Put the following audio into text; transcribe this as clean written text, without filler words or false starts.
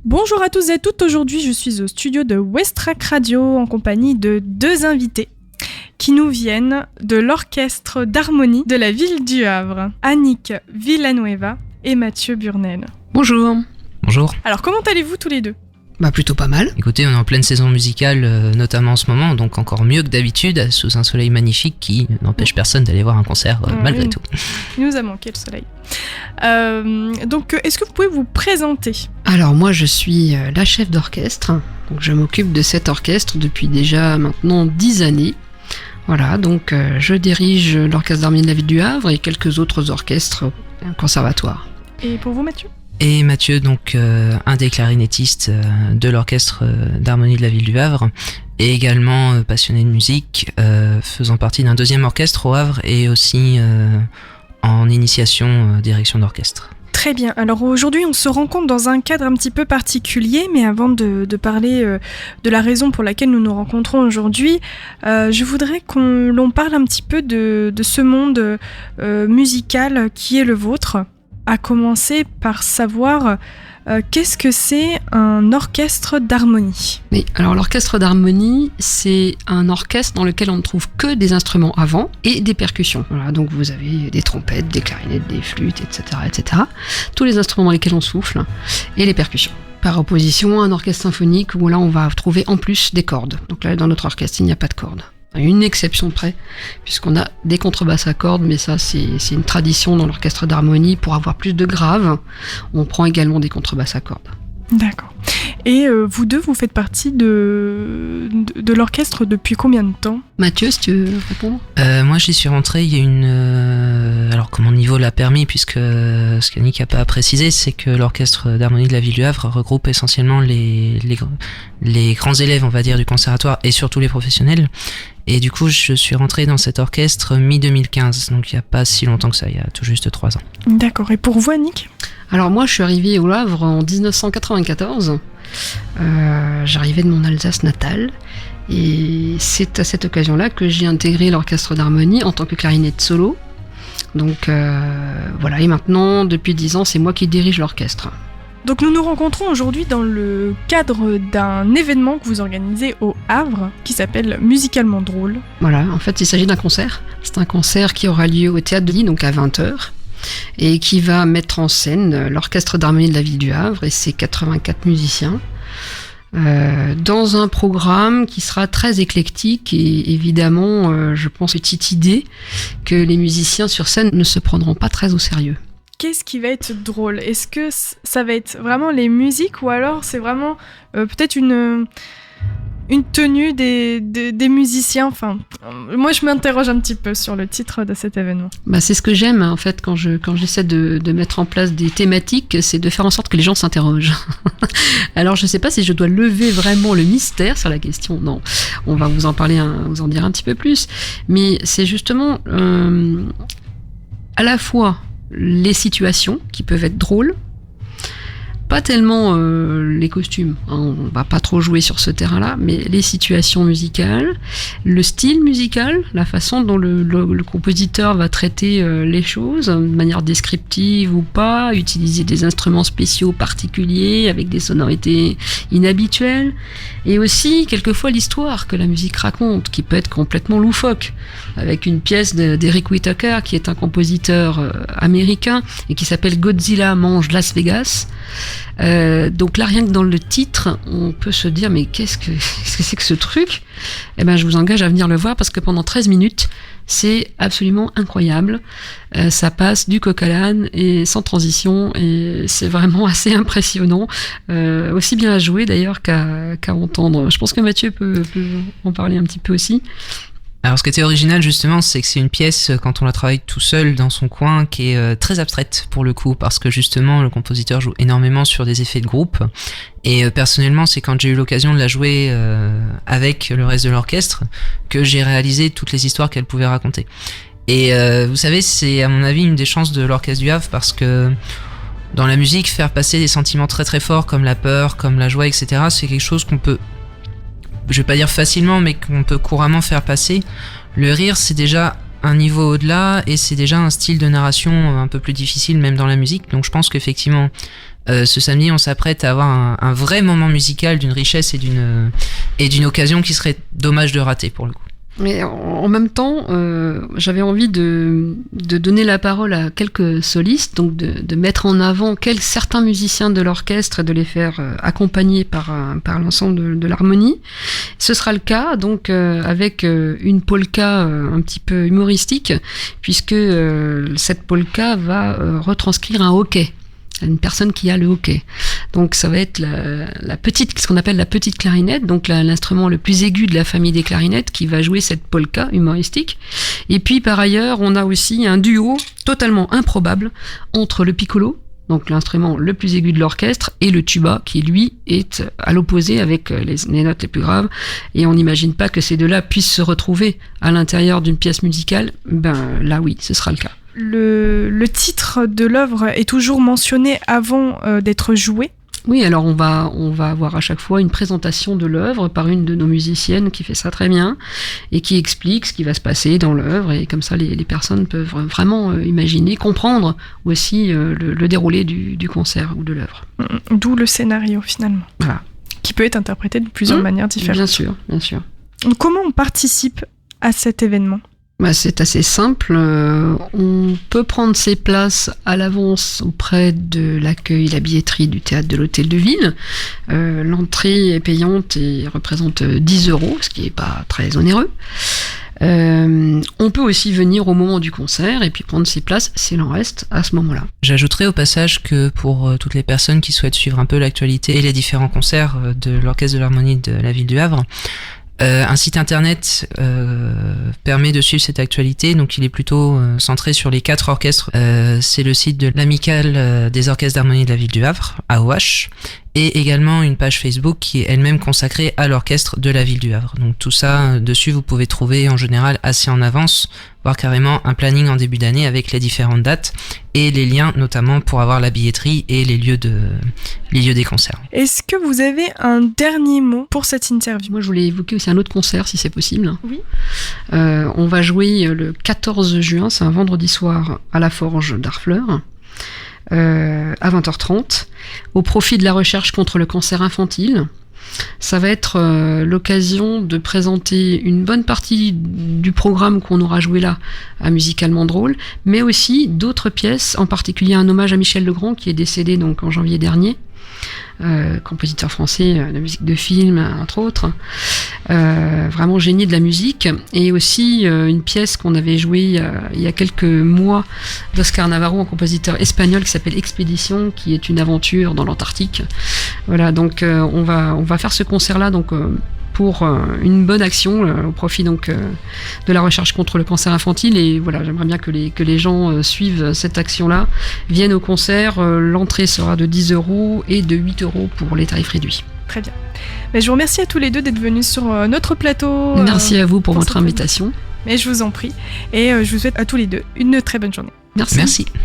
Bonjour à tous et à toutes, aujourd'hui je suis au studio de Westrack Radio en compagnie de deux invités qui nous viennent de l'orchestre d'harmonie de la ville du Havre, Annick Villanueva et Mathieu Burnel. Bonjour. Bonjour. Alors comment allez-vous tous les deux ? Bah plutôt pas mal. Écoutez, on est en pleine saison musicale, notamment en ce moment, donc encore mieux que d'habitude, sous un soleil magnifique qui n'empêche personne d'aller voir un concert malgré tout. Il nous a manqué le soleil. Donc est-ce que vous pouvez vous présenter ? Alors moi je suis la chef d'orchestre, donc je m'occupe de cet orchestre depuis déjà maintenant 10 années. Voilà, donc je dirige l'orchestre d'harmonie de la ville du Havre et quelques autres orchestres conservatoires. Et pour vous Mathieu ? Et Mathieu, donc un des clarinettistes de l'orchestre d'harmonie de la ville du Havre, et également passionné de musique, faisant partie d'un deuxième orchestre au Havre et aussi en initiation direction d'orchestre. Très bien, alors aujourd'hui on se rencontre dans un cadre un petit peu particulier, mais avant de parler de la raison pour laquelle nous nous rencontrons aujourd'hui, je voudrais l'on parle un petit peu de ce monde musical qui est le vôtre. À commencer par savoir qu'est-ce que c'est un orchestre d'harmonie. Oui, alors l'orchestre d'harmonie, c'est un orchestre dans lequel on ne trouve que des instruments à vent et des percussions. Voilà, donc vous avez des trompettes, des clarinettes, des flûtes, etc., etc. Tous les instruments dans lesquels on souffle et les percussions. Par opposition à un orchestre symphonique où là on va trouver en plus des cordes. Donc là dans notre orchestre il n'y a pas de cordes. Une exception près, puisqu'on a des contrebasses à cordes, mais ça c'est une tradition dans l'orchestre d'harmonie. Pour avoir plus de graves, on prend également des contrebasses à cordes. D'accord. Et vous deux, vous faites partie de l'orchestre depuis combien de temps ? Mathieu, si tu veux répondre ? Moi j'y suis rentré, il y a une... alors comme mon niveau l'a permis, puisque ce qu'Annick n'a pas précisé, c'est que l'orchestre d'harmonie de la ville du Havre regroupe essentiellement les grands élèves, on va dire, du conservatoire et surtout les professionnels. Et du coup, je suis rentré dans cet orchestre mi-2015, donc il n'y a pas si longtemps que ça, il y a tout juste 3 ans. D'accord. Et pour vous, Annick ? Alors moi, je suis arrivée au Havre en 1994. J'arrivais de mon Alsace natale. Et c'est à cette occasion-là que j'ai intégré l'orchestre d'harmonie en tant que clarinette solo. Donc voilà, et maintenant, depuis 10 ans, c'est moi qui dirige l'orchestre. Donc nous nous rencontrons aujourd'hui dans le cadre d'un événement que vous organisez au Havre qui s'appelle Musicalement Drôle. Voilà, en fait il s'agit d'un concert. C'est un concert qui aura lieu au Théâtre de Lille, donc à 20h, et qui va mettre en scène l'orchestre d'harmonie de la ville du Havre et ses 84 musiciens. Dans un programme qui sera très éclectique et évidemment, je pense, petite idée que les musiciens sur scène ne se prendront pas très au sérieux. Qu'est-ce qui va être drôle ? Est-ce que ça va être vraiment les musiques ou alors c'est vraiment peut-être une tenue des musiciens ? Enfin, moi je m'interroge un petit peu sur le titre de cet événement. Bah, c'est ce que j'aime en fait quand j'essaie de mettre en place des thématiques, c'est de faire en sorte que les gens s'interrogent. Alors je sais pas si je dois lever vraiment le mystère sur la question, non, on va vous en parler, vous en dire un petit peu plus, mais c'est justement à la fois les situations qui peuvent être drôles, pas tellement les costumes, on va pas trop jouer sur ce terrain-là, mais les situations musicales, le style musical, la façon dont le compositeur va traiter les choses, de manière descriptive ou pas, utiliser des instruments spéciaux particuliers avec des sonorités inhabituelles, et aussi quelquefois l'histoire que la musique raconte, qui peut être complètement loufoque, avec une pièce d'Eric Whittaker, qui est un compositeur américain, et qui s'appelle Godzilla mange Las Vegas. Donc là, rien que dans le titre, on peut se dire mais qu'est-ce que c'est que ce truc ? Eh ben, je vous engage à venir le voir parce que pendant 13 minutes, c'est absolument incroyable. Ça passe du coq à l'âne et sans transition et c'est vraiment assez impressionnant, aussi bien à jouer d'ailleurs qu'à entendre. Je pense que Mathieu peut en parler un petit peu aussi. Alors ce qui était original justement, c'est que c'est une pièce, quand on la travaille tout seul dans son coin, qui est très abstraite pour le coup, parce que justement le compositeur joue énormément sur des effets de groupe, et personnellement c'est quand j'ai eu l'occasion de la jouer avec le reste de l'orchestre que j'ai réalisé toutes les histoires qu'elle pouvait raconter. Et vous savez, c'est à mon avis une des chances de l'orchestre du Havre, parce que dans la musique, faire passer des sentiments très très forts comme la peur, comme la joie, etc., c'est quelque chose qu'on peut, je vais pas dire facilement, mais qu'on peut couramment faire passer. Le rire, c'est déjà un niveau au-delà et c'est déjà un style de narration un peu plus difficile même dans la musique. Donc je pense qu'effectivement ce samedi on s'apprête à avoir un vrai moment musical d'une richesse et d'une occasion qui serait dommage de rater pour le coup. Mais en même temps, j'avais envie de donner la parole à quelques solistes, donc de mettre en avant certains musiciens de l'orchestre et de les faire accompagner par l'ensemble de l'harmonie. Ce sera le cas donc avec une polka un petit peu humoristique, puisque cette polka va retranscrire un hockey. Une personne qui a le hockey. Donc ça va être ce qu'on appelle la petite clarinette, donc l'instrument le plus aigu de la famille des clarinettes qui va jouer cette polka humoristique. Et puis par ailleurs, on a aussi un duo totalement improbable entre le piccolo, donc l'instrument le plus aigu de l'orchestre, et le tuba qui lui est à l'opposé avec les notes les plus graves. Et on n'imagine pas que ces deux-là puissent se retrouver à l'intérieur d'une pièce musicale. Ben là oui, ce sera le cas. Le titre de l'œuvre est toujours mentionné avant d'être joué. Oui, alors on va avoir à chaque fois une présentation de l'œuvre par une de nos musiciennes qui fait ça très bien et qui explique ce qui va se passer dans l'œuvre, et comme ça les personnes peuvent vraiment imaginer, comprendre aussi le déroulé du concert ou de l'œuvre. D'où le scénario finalement. Voilà. Qui peut être interprété de plusieurs manières différentes. Bien sûr, bien sûr. Comment on participe à cet événement ? C'est assez simple. On peut prendre ses places à l'avance auprès de l'accueil, la billetterie du théâtre de l'Hôtel de Ville. L'entrée est payante et représente 10 €, ce qui n'est pas très onéreux. On peut aussi venir au moment du concert et puis prendre ses places s'il en reste à ce moment-là. J'ajouterai au passage que pour toutes les personnes qui souhaitent suivre un peu l'actualité et les différents concerts de l'Orchestre de l'Harmonie de la Ville du Havre, un site internet permet de suivre cette actualité, donc il est plutôt centré sur les 4 orchestres. C'est le site de l'Amicale des orchestres d'harmonie de la Ville du Havre, AOH, et également une page Facebook qui est elle-même consacrée à l'orchestre de la Ville du Havre. Donc tout ça, dessus, vous pouvez trouver en général assez en avance, voire carrément un planning en début d'année avec les différentes dates et les liens notamment pour avoir la billetterie et les lieux des concerts. Est-ce que vous avez un dernier mot pour cette interview ? Moi, je voulais évoquer aussi un autre concert, si c'est possible. Oui. On va jouer le 14 juin, c'est un vendredi soir, à la Forge d'Harfleur, à 20h30, au profit de la recherche contre le cancer infantile. Ça va être l'occasion de présenter une bonne partie du programme qu'on aura joué là à Musicalement Drôle, mais aussi d'autres pièces, en particulier un hommage à Michel Legrand qui est décédé donc en janvier dernier, compositeur français de musique de film entre autres, vraiment génie de la musique, et aussi une pièce qu'on avait jouée il y a quelques mois d'Oscar Navarro, un compositeur espagnol qui s'appelle Expédition, qui est une aventure dans l'Antarctique. Voilà, donc on va faire ce concert là donc pour une bonne action au profit donc de la recherche contre le cancer infantile, et voilà, j'aimerais bien que les gens suivent cette action-là, viennent au concert. L'entrée sera de 10 € et de 8 € pour les tarifs réduits. Très bien. Mais je vous remercie à tous les deux d'être venus sur notre plateau. Merci à vous pour votre invitation. Mais je vous en prie, et je vous souhaite à tous les deux une très bonne journée. Merci. Merci.